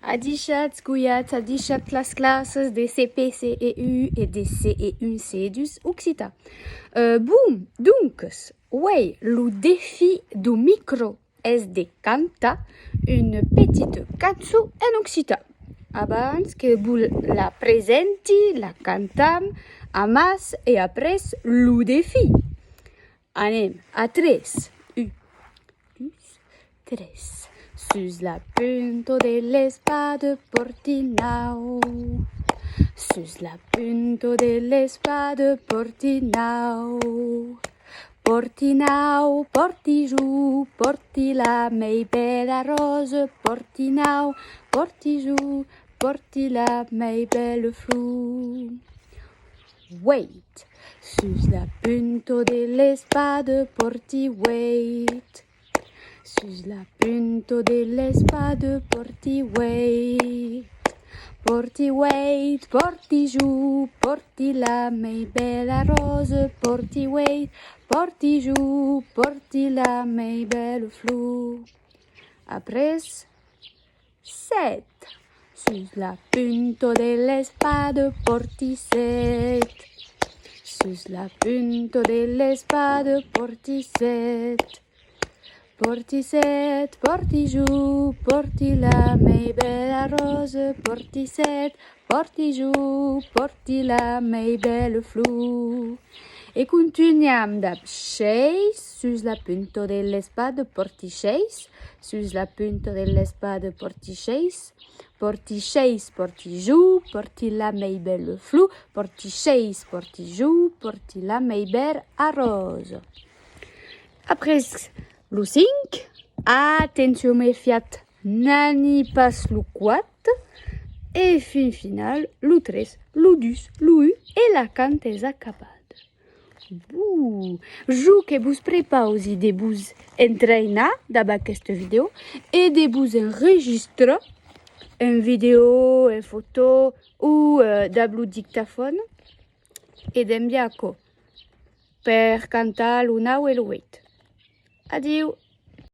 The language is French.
Adichat, gouillat, adichat las classes des CP, CEU et des CE1, CEDUS, Occita. Boum, donc, ouais, le défi du micro est de cantar une petite cançó en Occita. Abans que vous la presenti, la cantam, amas et après le défi. Anem a 3. Tres. Sus la punta de l'espada Portinau. Sus la punta de l'espada Portinau. Portinau, portijou, porti la mei bella rose. Portinau, portijou, porti la mei belle flou. Wait. Sus la punta de l'espada porti wait. Sus la punta de l'espada porti wait. Porti wait, porti giù, porti la mei bella rose. Porti wait, porti giù, porti la mei belle flou. Après 7. Sus la punta de l'espada porti 7. Sus la punta de l'espada porti 7. Porti 7, porti giù, porti la mei bella rose. Porti 7, porti giù, porti la mei belle flou. E continuiamo da 6, sus la punta dell'espada porti 6, sus la punta dell'espada porti 6, porti 6, porti giù, porti la mei belle flou, porti 6, porti giù, porti la mei belle arrose. Après le 5, attention mes fiat, nani pas le 4, et fin final, le 3, le 2, le 1 et la cante est acabada. Je que vous préparez de vous entraîner dans cette vidéo et de vous enregistrer une vidéo, une photo ou dans le dictaphone et d'enviarlo per cantar l'una ou el wait. Adieu!